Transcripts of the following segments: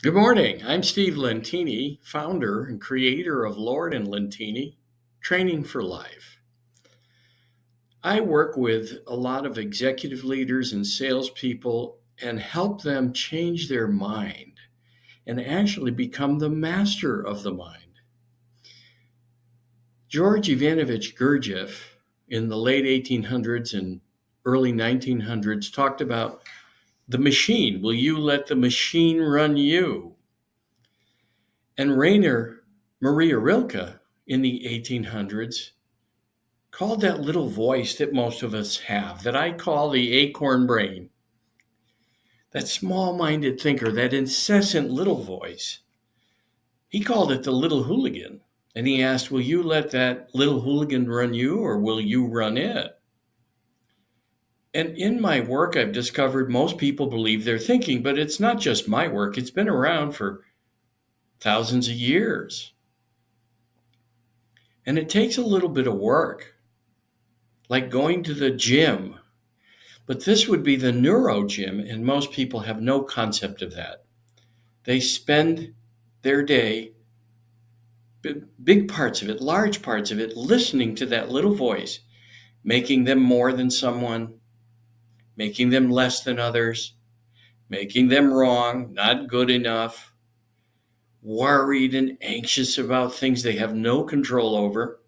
Good morning. I'm Steve Lentini, founder and creator of Lord and Lentini, Training for Life. I work with a lot of executive leaders and salespeople and help them change their mind and actually become the master of the mind. George Ivanovich Gurdjieff in the late 1800s and early 1900s talked about the machine. Will you let the machine run you? And Rainer Maria Rilke in the 1800s called that little voice that most of us have, that I call the acorn brain, that small-minded thinker, that incessant little voice. He called it the little hooligan. And he asked, will you let that little hooligan run you or will you run it? And in my work, I've discovered most people believe they're thinking, but it's not just my work. It's been around for thousands of years. And it takes a little bit of work, like going to the gym. But this would be the neuro gym, and most people have no concept of that. They spend their day, big parts of it, large parts of it, listening to that little voice, making them more than someone, making them less than others, making them wrong, not good enough, worried and anxious about things they have no control over.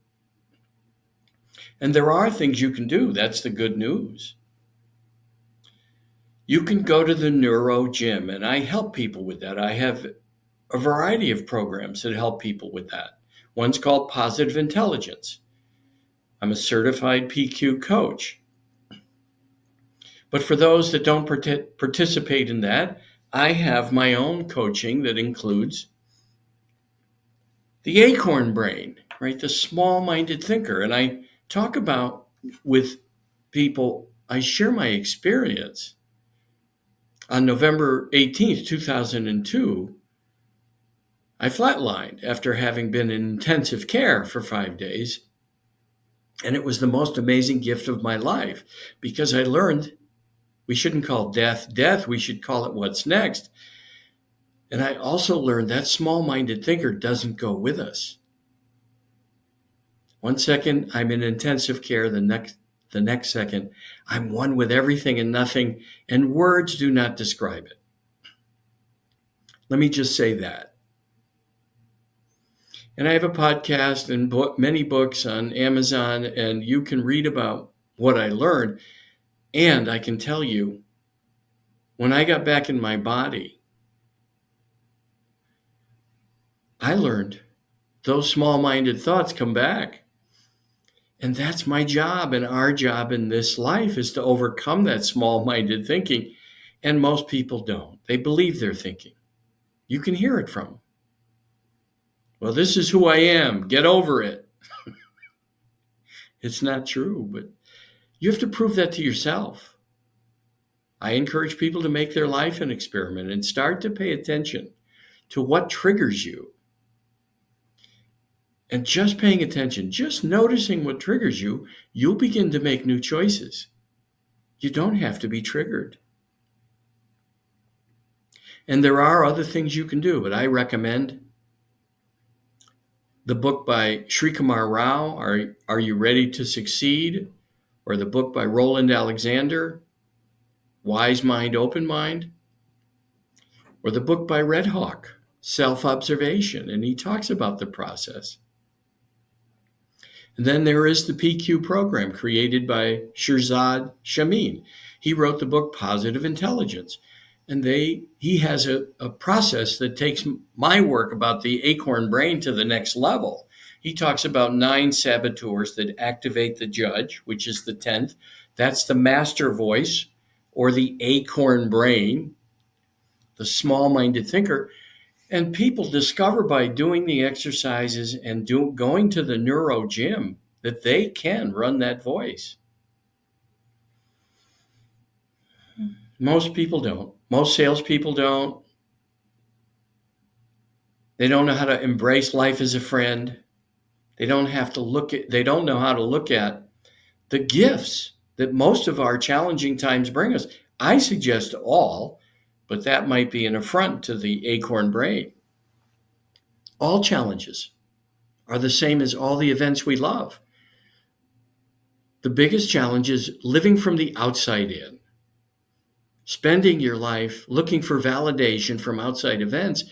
And there are things you can do. That's the good news. You can go to the neuro gym, and I help people with that. I have a variety of programs that help people with that. One's called Positive Intelligence. I'm a certified PQ coach. But for those that don't participate in that, I have my own coaching that includes the acorn brain, right? The small-minded thinker. And I talk about with people, I share my experience. On November 18th, 2002, I flatlined after having been in intensive care for 5 days. And it was the most amazing gift of my life because I learned we shouldn't call death death, we should call it what's next. And I also learned that small-minded thinker doesn't go with us. 1 second, I'm in intensive care. The next second, I'm one with everything and nothing, and words do not describe it. Let me just say that. And I have a podcast and many books on Amazon, and you can read about what I learned. And I can tell you, when I got back in my body, I learned those small-minded thoughts come back. And that's my job, and our job in this life is to overcome that small-minded thinking. And most people don't. They believe they're thinking. You can hear it from them. Well, this is who I am. Get over it. It's not true, but you have to prove that to yourself. I encourage people to make their life an experiment and start to pay attention to what triggers you. And just paying attention, just noticing what triggers you, you'll begin to make new choices. You don't have to be triggered. And there are other things you can do, but I recommend the book by Srikumar Rao, Are You Ready to Succeed? Or the book by Roland Alexander, Wise Mind, Open Mind. Or the book by Red Hawk, Self-Observation, and he talks about the process. And then there is the PQ program created by Shirzad Shamin. He wrote the book Positive Intelligence. And he has a process that takes my work about the acorn brain to the next level. He talks about 9 saboteurs that activate the judge, which is the 10th. That's the master voice or the acorn brain, the small-minded thinker. And people discover by doing the exercises and going to the neuro gym that they can run that voice. Most people don't. Most salespeople don't. They don't know how to embrace life as a friend. They don't know how to look at the gifts that most of our challenging times bring us. I suggest all but that might be an affront to the acorn brain. All challenges are the same as all the events we love. The biggest challenge is living from the outside in, spending your life looking for validation from outside events,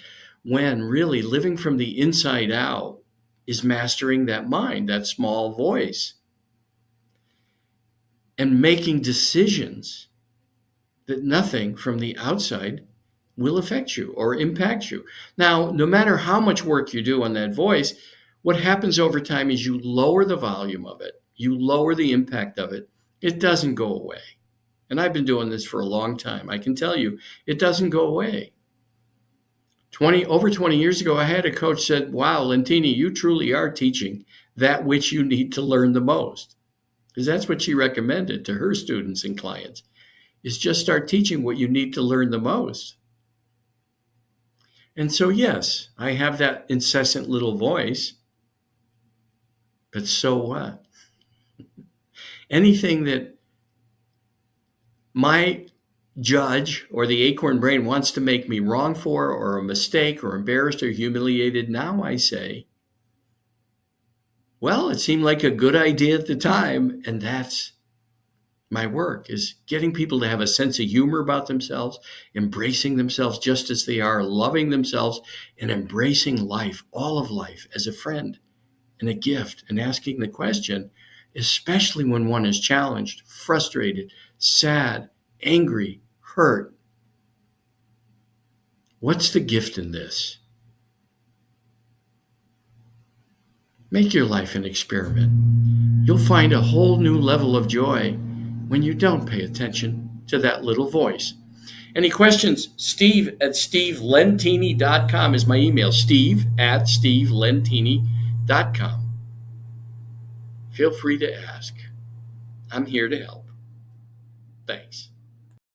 when really living from the inside out is mastering that mind, that small voice, and making decisions that nothing from the outside will affect you or impact you. Now, no matter how much work you do on that voice, what happens over time is you lower the volume of it, you lower the impact of it. It doesn't go away. And I've been doing this for a long time. I can tell you, it doesn't go away. Over 20 years ago, I had a coach said, "Wow, Lentini, you truly are teaching that which you need to learn the most." Because that's what she recommended to her students and clients, is just start teaching what you need to learn the most. And so, yes, I have that incessant little voice, but so what? Anything that my judge or the acorn brain wants to make me wrong for, or a mistake, or embarrassed or humiliated, now I say, well, it seemed like a good idea at the time, and that's my work, is getting people to have a sense of humor about themselves, embracing themselves just as they are, loving themselves, and embracing life, all of life, as a friend and a gift, and asking the question, especially when one is challenged, frustrated, sad, angry, hurt, what's the gift in this? Make your life an experiment. You'll find a whole new level of joy when you don't pay attention to that little voice. Any questions? Steve@stevelentini.com is my email. Steve@stevelentini.com. Feel free to ask. I'm here to help. Thanks.